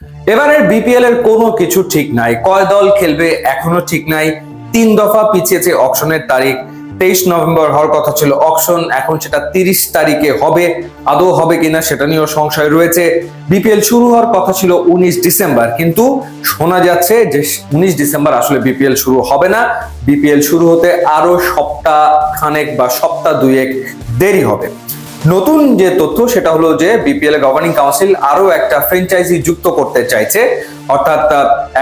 এবারের বিপিএল এর কোনো কিছু ঠিক নাই, কয় দল খেলবে এখনো ঠিক নাই। 3 দফা পিছিয়েছে অকশনের তারিখ। 23 নভেম্বর হওয়ার কথা ছিল অকশন, এখন সেটা 30 তারিখে হবে। আদৌ হবে কিনা সেটা নিয়েও সংশয় রয়েছে। বিপিএল শুরু হওয়ার কথা ছিল 19 ডিসেম্বর, কিন্তু শোনা যাচ্ছে যে 19 ডিসেম্বর আসলে বিপিএল শুরু হবে না। বিপিএল শুরু হতে আরো সপ্তাহ খানেক বা সপ্তাহ দুয়েক দেরি হবে। নতুন যে তথ্য সেটা হলো যে বিপিএল গভর্নিং কাউন্সিল আরো একটা ফ্র্যাঞ্চাইজি যুক্ত করতে চাইছে, অর্থাৎ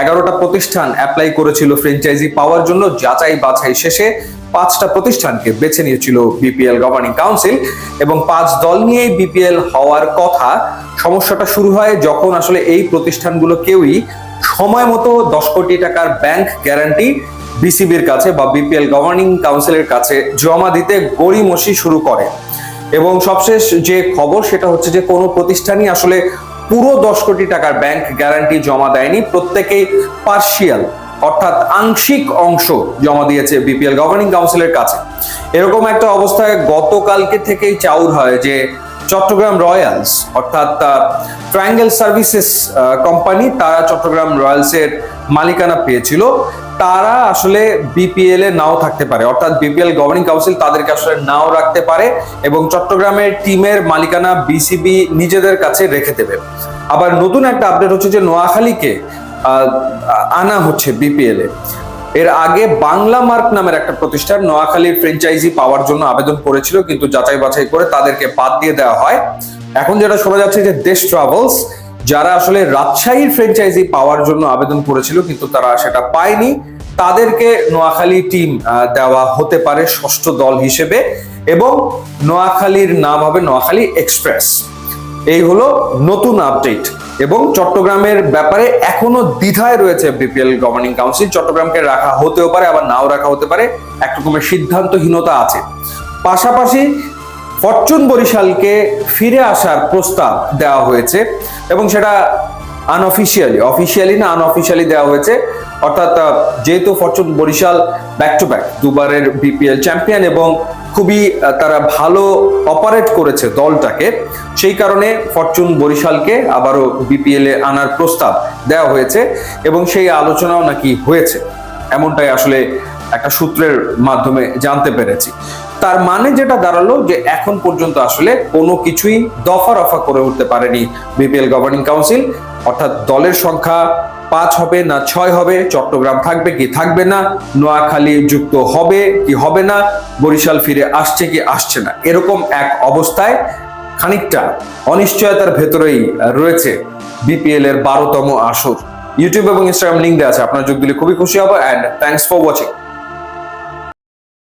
11টা প্রতিষ্ঠান অ্যাপ্লাই করেছিল ফ্র্যাঞ্চাইজি পাওয়ার জন্য। যাচাই বাছাই শেষে 5টা প্রতিষ্ঠানকে বেছে নিয়েছিল বিপিএল গভর্নিং কাউন্সিল এবং 5 দল নিয়েই বিপিএল হওয়ার কথা। সমস্যাটা শুরু হয় যখন আসলে এই প্রতিষ্ঠানগুলো কেউই সময় মতো 10 কোটি টাকার ব্যাংক গ্যারান্টি বিসিবির কাছে বা বিপিএল গভর্নিং কাউন্সিলের কাছে জমা দিতে গড়িমসি শুরু করে। এবং সবশেষ যে খবর সেটা হচ্ছে যে কোনো প্রতিষ্ঠানই আসলে পুরো 10 কোটি টাকার ব্যাংক গ্যারান্টি জমা দেয়নি, প্রত্যেকেই পার্শিয়াল অর্থাৎ আংশিক অংশ জমা দিয়েছে বিপিএল গভর্নিং কাউন্সিলের কাছে। এরকম একটা অবস্থায় গতকালকে থেকেই চাউর হয় যে চট্টগ্রাম রয়্যালস অর্থাৎ ট্রায়াঙ্গেল সার্ভিসেস কোম্পানি, তারা চট্টগ্রাম রয়্যালসের মালিকানা পেয়েছিল। তারা আসলে বিপিএল এ নাও থাকতে পারে, অর্থাৎ বিপিএল গভর্নিং কাউন্সিল তাদেরকে আসলে নাও রাখতে পারে এবং চট্টগ্রামের টিমের মালিকানা বিসিবি নিজেদের কাছে রেখে দেবে। আবার নতুন একটা আপডেট হচ্ছে যে নোয়াখালীকে আনা হচ্ছে বিপিএল এ। এর আগে বাংলা মার্ক নামের একটা প্রতিষ্ঠান নোয়াখালীর ফ্র্যাঞ্চাইজি পাওয়ার জন্য আবেদন করেছিল, কিন্তু যাচাই বাছাই করে তাদেরকে বাদ দিয়ে দেওয়া হয়। এখন যেটা শোনা যাচ্ছে যে দেশ ট্রাভেলস, যারা আসলে রাজশাহীর ফ্র্যাঞ্চাইজি পাওয়ার জন্য আবেদন করেছিল কিন্তু তারা সেটা পায়নি, তাদেরকে নোয়াখালী টিম দেওয়া হতে পারে 6ষ্ঠ দল হিসেবে এবং নোয়াখালীর নাম হবে নোয়াখালী এক্সপ্রেস। এই হলো নতুন আপডেট। এবং চট্টগ্রামের ব্যাপারে এখনো দ্বিধায় রয়েছে বিপিএল গভর্নিং কাউন্সিল। চট্টগ্রামকে রাখা হতেও পারে আবার নাও রাখা হতে পারে, এক রকমের সিদ্ধান্তহীনতা আছে। পাশাপাশি ফরচুন বরিশালকে ফিরে আসার প্রস্তাব দেওয়া হয়েছে এবং সেটা অফিসিয়ালি না আনঅফিসিয়ালি দেওয়া হয়েছে। অর্থাৎ যেহেতু Fortune Barishal back to back দুবারের বিপিএল চ্যাম্পিয়ন এবং খুবই তারা ভালো অপারেট করেছে দলটাকে, সেই কারণে ফরচুন বরিশালকে আবারও বিপিএল এ আনার প্রস্তাব দেওয়া হয়েছে এবং সেই আলোচনাও নাকি হয়েছে, এমনটাই আসলে একটা সূত্রের মাধ্যমে জানতে পেরেছি। তার মানে যেটা দাঁড়ালো যে এখন পর্যন্ত আসলে কোনো কিছুই দফা রফা করে উঠতে পারেনি বিপিএল গভর্নিং কাউন্সিল, অর্থাৎ দলের সংখ্যা 5 হবে না 6 হবে, চট্টগ্রাম থাকবে কি থাকবে না, নোয়াখালী যুক্ত হবে কি হবে না, বরিশাল ফিরে আসছে কি আসছে না, এরকম এক অবস্থায় খানিকটা অনিশ্চয়তার ভেতরেই রয়েছে বিপিএল এর 12তম আসর। ইউটিউব এবং ইনস্টাগ্রাম লিঙ্ক দেওয়া আছে, আপনারা যোগ দিলে খুবই খুশি হব। And thanks for watching.